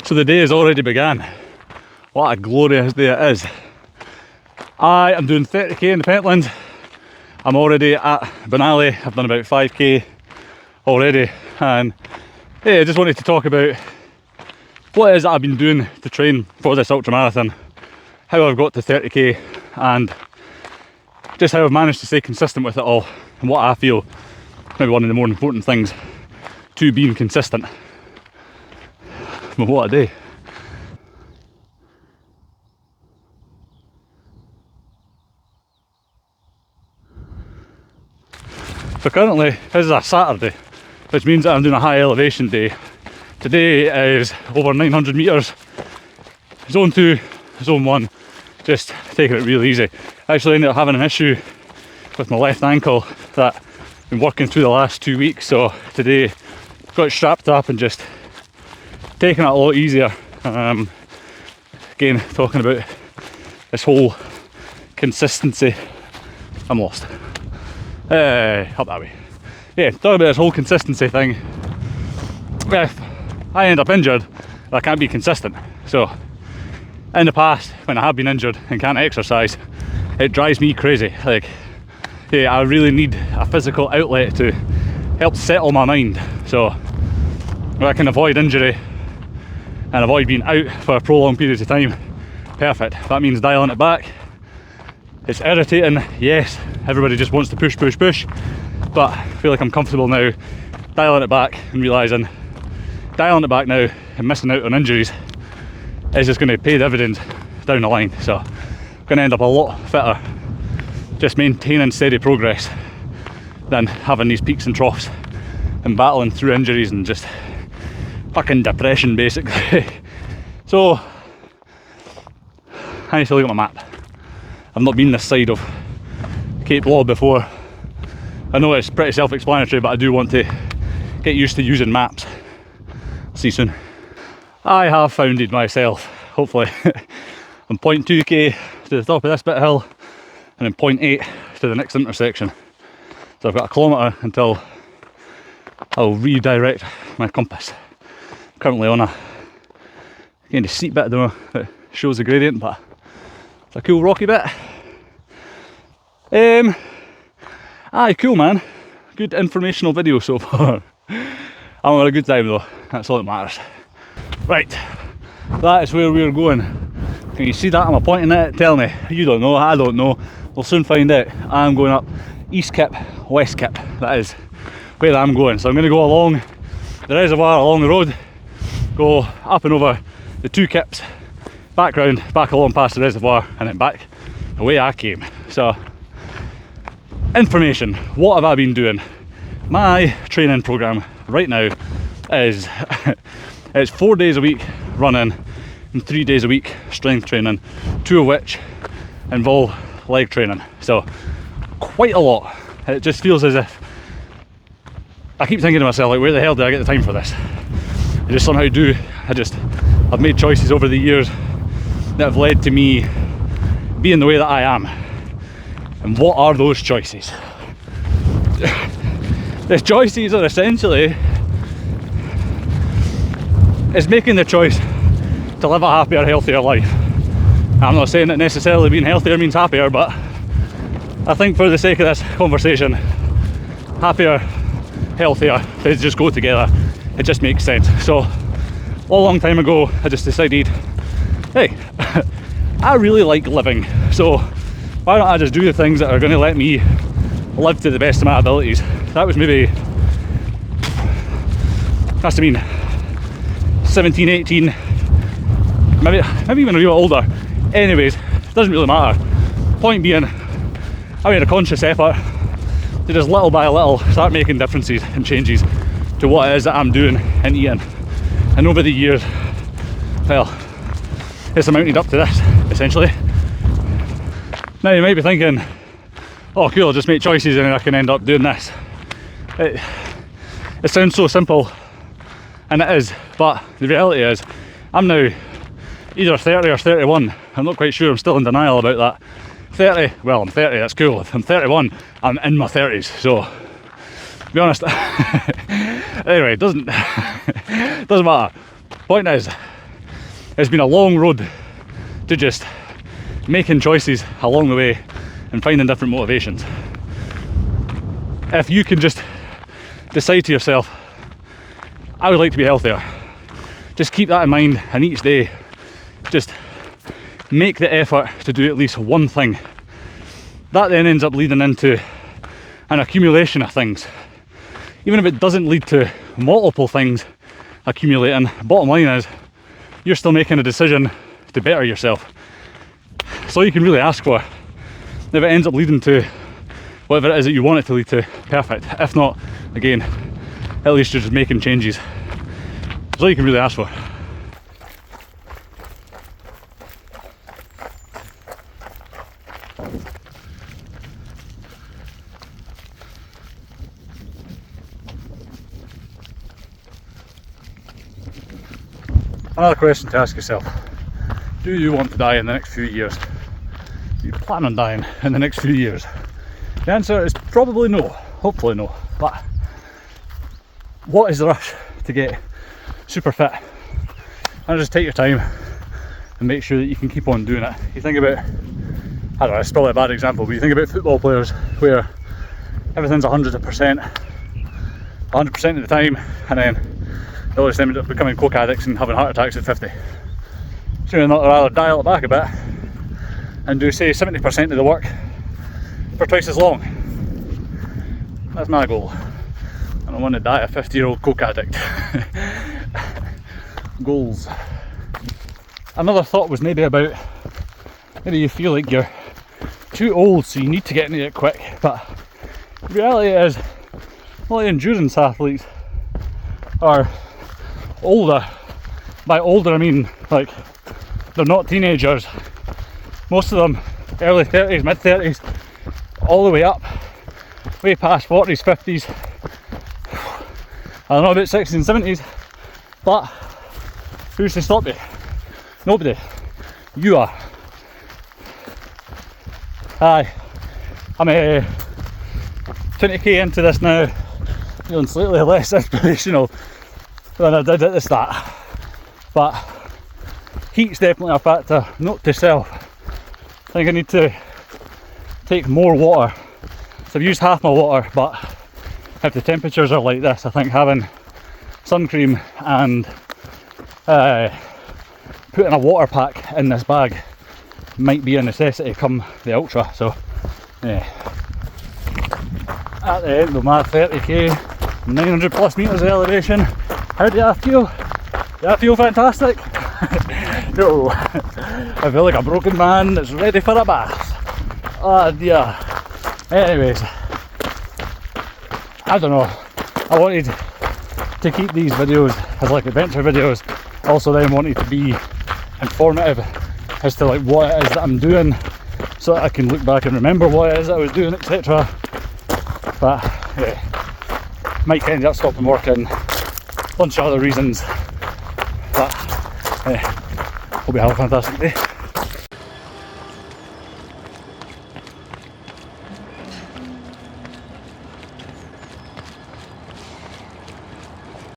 So the day has already begun. What a glorious day it is. I am doing 30k in the Pentlands. I'm already at Benally. I've done about 5k already, and yeah, I just wanted to talk about what it is that I've been doing to train for this ultra marathon, how I've got to 30k, and just how I've managed to stay consistent with it all, and what I feel maybe one of the more important things to being consistent. But what a day. So currently this is a Saturday, which means that I'm doing a high elevation day. Today is over 900 metres, zone 2, zone 1, just taking it really easy. I actually ended up having an issue with my left ankle that I've been working through the last 2 weeks, so today got it strapped up and just taking it a lot easier. Again, talking about this whole consistency. I'm lost. Up that way. Yeah, talking about this whole consistency thing. If I end up injured, I can't be consistent. So in the past, when I have been injured and can't exercise, it drives me crazy. Like, yeah, I really need a physical outlet to help settle my mind. So if I can avoid injury and avoid being out for prolonged periods of time, perfect. That means dialing it back. It's irritating, yes, everybody just wants to push, but I feel like I'm comfortable now dialing it back and realising dialing it back now and missing out on injuries is just going to pay dividends down the line. So I'm going to end up a lot fitter just maintaining steady progress than having these peaks and troughs and battling through injuries and just fucking depression basically. So I need to look at my map. I've not been this side of Cape Law before. I know it's pretty self-explanatory, but I do want to get used to using maps. See you soon. I have founded myself, hopefully. I'm 0.2k to the top of this bit of hill, and then 0.8 to the next intersection. So I've got a kilometre until I'll redirect my compass. I'm currently on a kind of steep bit, I don't know, that shows the gradient, but it's a cool rocky bit. Aye, cool man. Good informational video so far. I'm having a good time though, that's all that matters. Right, that is where we're going. Can you see that? Am I pointing at it? Tell me. You don't know, I don't know. We'll soon find out. I'm going up East Kip, West Kip. That is where I'm going. So I'm going to go along the reservoir, along the road, go up and over the 2 kips, back round, back along past the reservoir, and then back the way I came. So, information. What have I been doing? My training program right now is it's 4 days a week running and 3 days a week strength training, 2 of which involve leg training. So quite a lot. It just feels as if I keep thinking to myself, like, where the hell did I get the time for this? I just somehow do. I've made choices over the years that have led to me being the way that I am. And what are those choices? The choices are essentially is making the choice to live a happier, healthier life. I'm not saying that necessarily being healthier means happier, but I think for the sake of this conversation, happier, healthier, they just go together. It just makes sense. So a long time ago, I just decided, hey, I really like living, so why don't I just do the things that are going to let me live to the best of my abilities. That was maybe, has to mean 17, 18, maybe even a little older. Anyways, it doesn't really matter. Point being, I made a conscious effort to just little by little start making differences and changes to what it is that I'm doing and eating. And over the years, well, it's amounted up to this, essentially. Now you might be thinking, oh cool, I'll just make choices and I can end up doing this. It sounds so simple, and it is, but the reality is, I'm now either 30 or 31. I'm not quite sure, I'm still in denial about that. 30, well, I'm 30, that's cool. If I'm 31, I'm in my 30s, so to be honest. Anyway, it doesn't matter. Point is, It's been a long road to just making choices along the way and finding different motivations. If you can just decide to yourself, I would like to be healthier, just keep that in mind, and each day just make the effort to do at least one thing. That then ends up leading into an accumulation of things. Even if it doesn't lead to multiple things accumulating, bottom line is you're still making a decision to better yourself. So you can really ask for. If it ends up leading to whatever it is that you want it to lead to, perfect. If not, again, at least you're just making changes. That's all you can really ask for. Another question to ask yourself: do you want to die in the next few years? Do you plan on dying in the next few years? The answer is probably no, hopefully no. But what is the rush to get super fit? And just take your time and make sure that you can keep on doing it. You think about, I don't know, it's probably a bad example, but you think about football players where everything's 100% of the time, and then they always end up becoming coke addicts and having heart attacks at 50. So you'd rather dial it back a bit and do, say, 70% of the work for twice as long. That's my goal. I don't want to die a 50-year-old coke addict. Goals. Another thought was maybe about, maybe you feel like you're too old so you need to get into it quick, but the reality is all the endurance athletes are older. By older I mean like they're not teenagers. Most of them early 30s, mid 30s, all the way up, way past 40s, 50s. I don't know about 60s and 70s, but who's to stop you? Nobody. You are. Aye, I'm 20k into this now, feeling slightly less inspirational than I did at the start, but heat's definitely a factor. Note to self, I think I need to take more water. So I've used half my water, but if the temperatures are like this, I think having sun cream and putting a water pack in this bag might be a necessity come the ultra. So yeah, at the end of my 30k, 900 plus meters of elevation, how do I feel? Do I feel fantastic? No, I feel like a broken man that's ready for a bath. Oh dear. Anyways, I don't know, I wanted to keep these videos as like adventure videos, also then wanted to be informative as to like what it is that I'm doing, so that I can look back and remember what it is that I was doing, etc. But yeah, might end up stopping working, a bunch of other reasons, but yeah, hope you have a fantastic day.